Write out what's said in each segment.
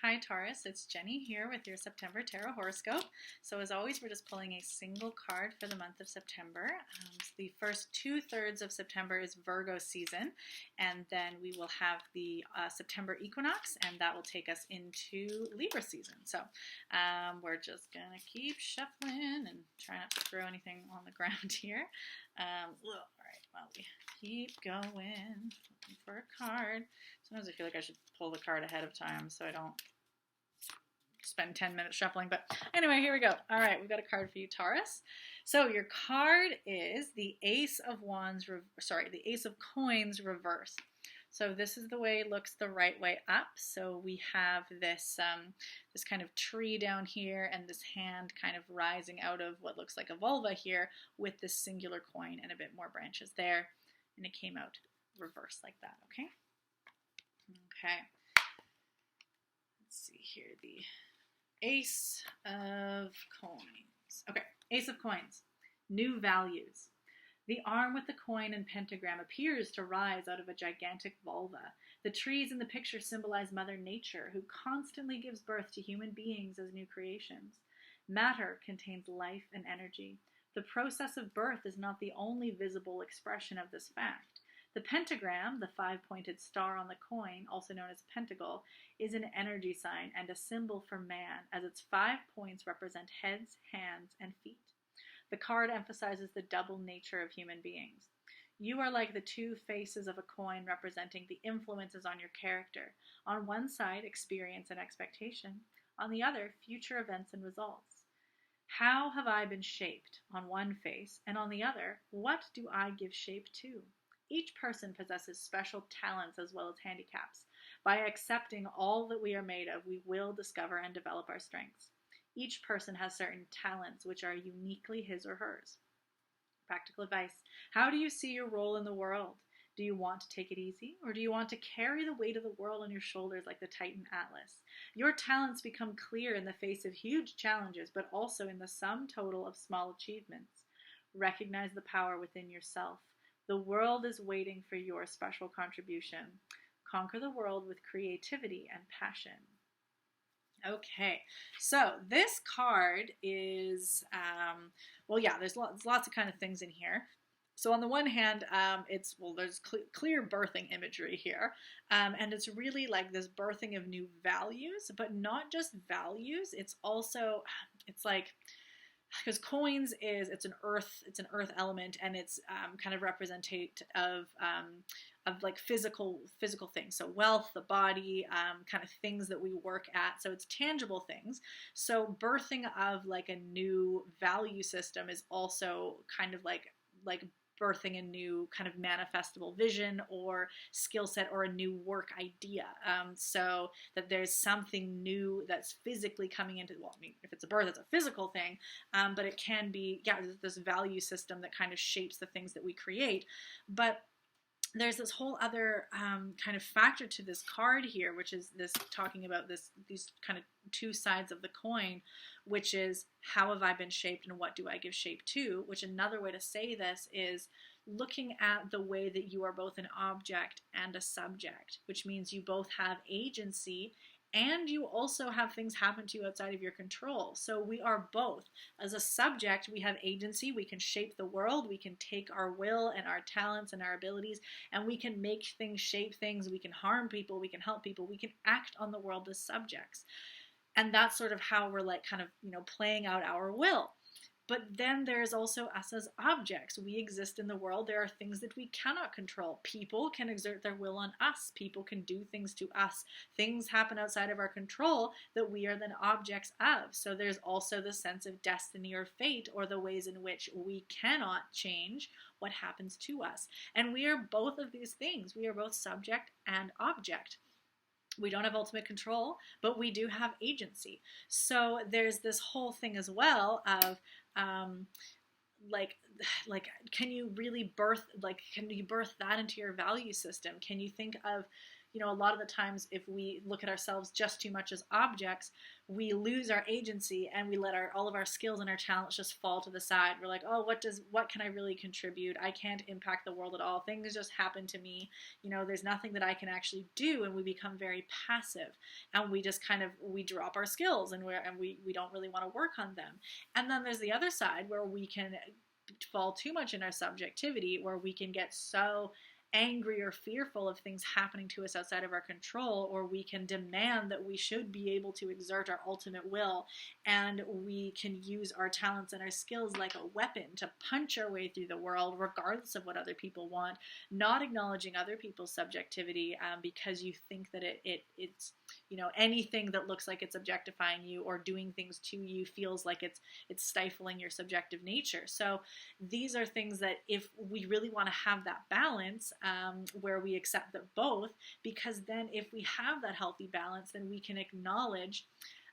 Hi Taurus, it's Jenny here with your September Tarot Horoscope. So as always, we're just pulling a single card for the month of September. The first 2/3 of September is Virgo season, and then we will have the September equinox, and that will take us into Libra season. So we're just going to keep shuffling and try not to throw anything on the ground here. All right, well, we keep going, looking for a card. Sometimes I feel like I should pull the card ahead of time so I don't spend 10 minutes shuffling. But anyway, here we go. All right, we've got a card for you, Taurus. So your card is the Ace of Wands, the Ace of Coins reversed. So this is the way it looks the right way up. So we have this this kind of tree down here and this hand kind of rising out of what looks like a vulva here with this singular coin and a bit more branches there. And it came out reversed like that, okay? Okay. Let's see here, the Ace of Coins. Okay, Ace of Coins. New values. The arm with the coin and pentagram appears to rise out of a gigantic vulva. The trees in the picture symbolize Mother Nature, who constantly gives birth to human beings as new creations. Matter contains life and energy. The process of birth is not the only visible expression of this fact. The pentagram, the five-pointed star on the coin, also known as pentacle, is an energy sign and a symbol for man, as its 5 points represent heads, hands, and feet. The card emphasizes the double nature of human beings. You are like the two faces of a coin representing the influences on your character. On one side, experience and expectation. On the other, future events and results. How have I been shaped? On one face, and on the other, what do I give shape to? Each person possesses special talents as well as handicaps. By accepting all that we are made of, we will discover and develop our strengths. Each person has certain talents which are uniquely his or hers. Practical advice. How do you see your role in the world? Do you want to take it easy, or do you want to carry the weight of the world on your shoulders like the Titan Atlas? Your talents become clear in the face of huge challenges, but also in the sum total of small achievements. Recognize the power within yourself. The world is waiting for your special contribution. Conquer the world with creativity and passion. Okay, so this card is, there's lots of kind of things in here. So on the one hand, there's clear birthing imagery here, and it's really like this birthing of new values, but not just values. It's also, it's like, because coins it's an earth element, and it's kind of representative of like physical things. So wealth, the body, kind of things that we work at. So it's tangible things. So birthing of like a new value system is also kind of like birthing a new kind of manifestable vision or skill set or a new work idea. So that there's something new that's physically coming into, well, I mean, if it's a birth, it's a physical thing, but it can be, this value system that kind of shapes the things that we create. But there's this whole other kind of factor to this card here, which is this talking about these kind of two sides of the coin, which is how have I been shaped and what do I give shape to, which another way to say this is looking at the way that you are both an object and a subject, which means you both have agency and you also have things happen to you outside of your control. So we are both. As a subject, we have agency. We can shape the world. We can take our will and our talents and our abilities, and we can make things, shape things. We can harm people. We can help people. We can act on the world as subjects. And that's sort of how we're like kind of, playing out our will. But then there's also us as objects. We exist in the world. There are things that we cannot control. People can exert their will on us. People can do things to us. Things happen outside of our control that we are then objects of. So there's also the sense of destiny or fate, or the ways in which we cannot change what happens to us. And we are both of these things. We are both subject and object. We don't have ultimate control, but we do have agency. So there's this whole thing as well of can you really birth that into your value system? Can you think of, a lot of the times if we look at ourselves just too much as objects, we lose our agency and we let all of our skills and our talents just fall to the side. We're like, oh, what can I really contribute? I can't impact the world at all. Things just happen to me. There's nothing that I can actually do, and we become very passive, and we just we drop our skills, and we don't really want to work on them. And then there's the other side where we can fall too much in our subjectivity, where we can get so angry or fearful of things happening to us outside of our control, or we can demand that we should be able to exert our ultimate will, and we can use our talents and our skills like a weapon to punch our way through the world regardless of what other people want, not acknowledging other people's subjectivity because you think that it's anything that looks like it's objectifying you or doing things to you feels like it's stifling your subjective nature. So these are things that if we really want to have that balance, where we accept that both, because then if we have that healthy balance, then we can acknowledge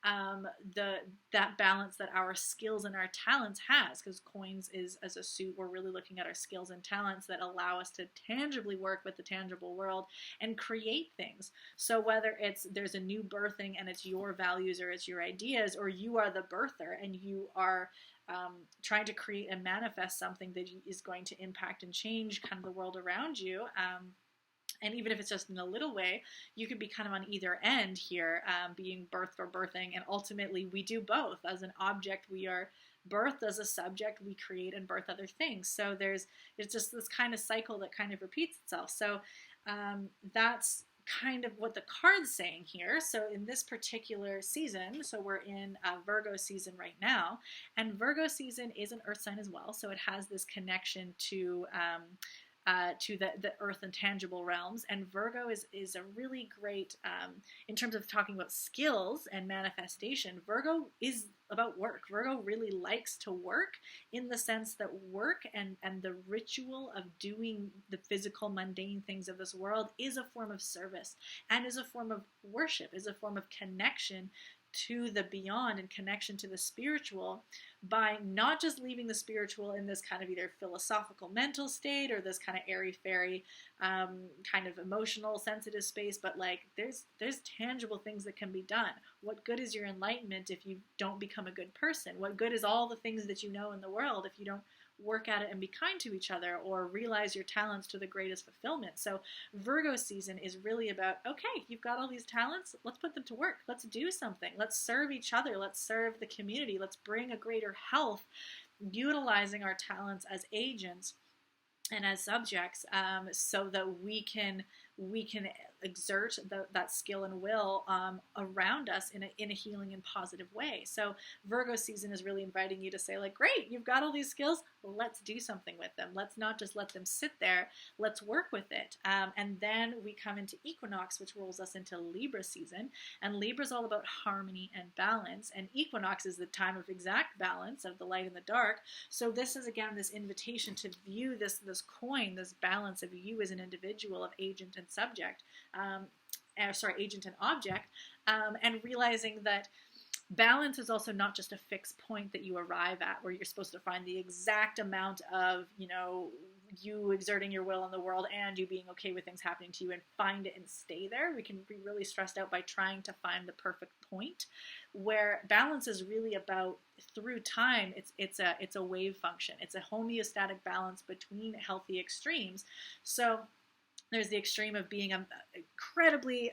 that balance that our skills and our talents has, because coins is as a suit. We're really looking at our skills and talents that allow us to tangibly work with the tangible world and create things. So whether there's a new birthing and it's your values or it's your ideas, or you are the birther and you are trying to create and manifest something that is going to impact and change kind of the world around you. And even if it's just in a little way, you could be kind of on either end here, being birthed or birthing. And ultimately, we do both. As an object, we are birthed. As a subject, we create and birth other things. So it's just this kind of cycle that kind of repeats itself. So that's kind of what the card's saying here. So in this particular season, so we're in Virgo season right now, and Virgo season is an earth sign as well. So it has this connection to the earth and tangible realms. And Virgo is a really great, in terms of talking about skills and manifestation, Virgo is about work. Virgo really likes to work, in the sense that work and the ritual of doing the physical, mundane things of this world is a form of service and is a form of worship, is a form of connection to the beyond and connection to the spiritual, by not just leaving the spiritual in this kind of either philosophical mental state or this kind of airy-fairy kind of emotional sensitive space, but like there's tangible things that can be done. What good is your enlightenment if you don't become a good person? What good is all the things that you know in the world if you don't work at it and be kind to each other or realize your talents to the greatest fulfillment? So Virgo season is really about, okay, you've got all these talents, let's put them to work. Let's do something. Let's serve each other. Let's serve the community. Let's bring a greater health, utilizing our talents as agents and as subjects, so that we can exert that skill and will around us in a healing and positive way. So Virgo season is really inviting you to say, like, great, you've got all these skills, let's do something with them. Let's not just let them sit there. Let's work with it. And then we come into equinox, which rolls us into Libra season. And Libra is all about harmony and balance. And equinox is the time of exact balance of the light and the dark. So this is, again, this invitation to view this coin, this balance of you as an individual, of agent and subject, agent and object, and realizing that balance is also not just a fixed point that you arrive at where you're supposed to find the exact amount of, you exerting your will in the world and you being okay with things happening to you and find it and stay there. We can be really stressed out by trying to find the perfect point, where balance is really about, through time, it's a wave function. It's a homeostatic balance between healthy extremes. So there's the extreme of being incredibly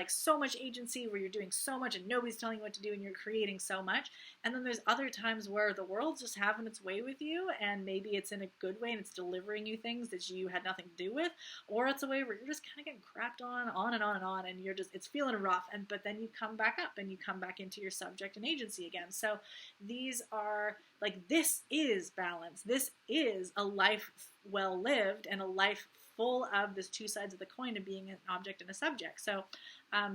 so much agency, where you're doing so much and nobody's telling you what to do and you're creating so much. And then there's other times where the world's just having its way with you, and maybe it's in a good way and it's delivering you things that you had nothing to do with, or it's a way where you're just kind of getting crapped on and on and on, and it's feeling rough, but then you come back up and you come back into your subject and agency again. So these are this is balance. This is a life well lived, and a life full of this two sides of the coin of being an object and a subject. So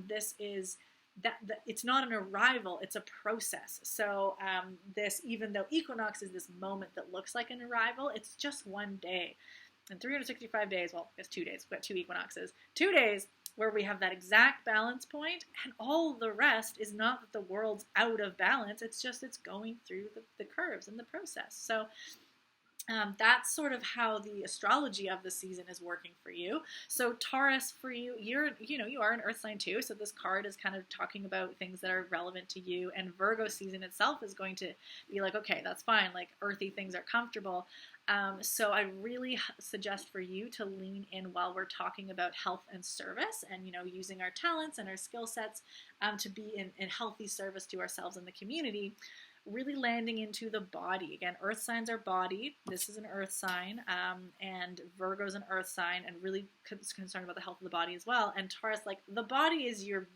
this is that it's not an arrival, it's a process. So even though equinox is this moment that looks like an arrival, it's just one day. And 365 days, well, it's 2 days, we've got 2 equinoxes, 2 days where we have that exact balance point, and all the rest is not that the world's out of balance, it's just it's going through the curves and the process. So That's sort of how the astrology of the season is working for you. So Taurus, for you, you are an earth sign too. So this card is kind of talking about things that are relevant to you. And Virgo season itself is going to be like, okay, that's fine. Like earthy things are comfortable. So I really suggest for you to lean in while we're talking about health and service, and using our talents and our skill sets to be in healthy service to ourselves and the community. Really landing into the body. Again, earth signs are body. This is an earth sign, and Virgo's an earth sign, and really concerned about the health of the body as well. And Taurus, like the body is your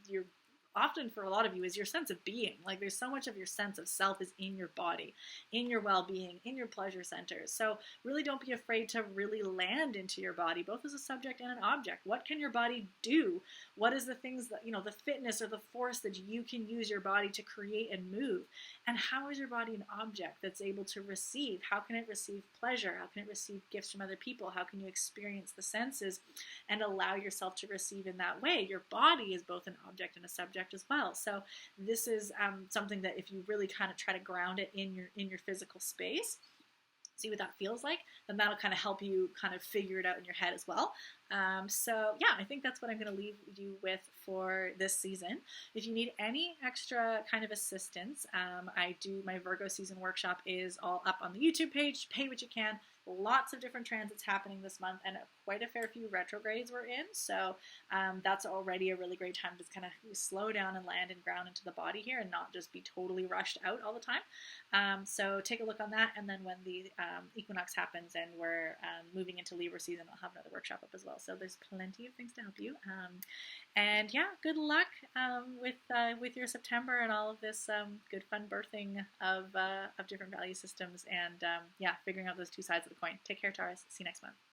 often for a lot of you is your sense of being. Like there's so much of your sense of self is in your body, in your well-being, in your pleasure centers. So really don't be afraid to really land into your body, both as a subject and an object. What can your body do? What is the things that, the fitness or the force that you can use your body to create and move? And how is your body an object that's able to receive? How can it receive pleasure? How can it receive gifts from other people? How can you experience the senses and allow yourself to receive in that way? Your body is both an object and a subject as well. So this is something that if you really kind of try to ground it in your physical space, see what that feels like, then that'll kind of help you kind of figure it out in your head as well. So yeah, I think that's what I'm going to leave you with for this season. If you need any extra kind of assistance, my Virgo season workshop is all up on the YouTube page. Pay what you can. Lots of different transits happening this month, and quite a fair few retrogrades we're in. So that's already a really great time to kind of slow down and land and ground into the body here, and not just be totally rushed out all the time. So take a look on that, and then when the equinox happens and we're moving into Libra season, I'll have another workshop up as well. So there's plenty of things to help you. And yeah, good luck with your September and all of this good fun birthing of different value systems, and yeah, figuring out those two sides of the coin. Take care, Taurus. See you next month.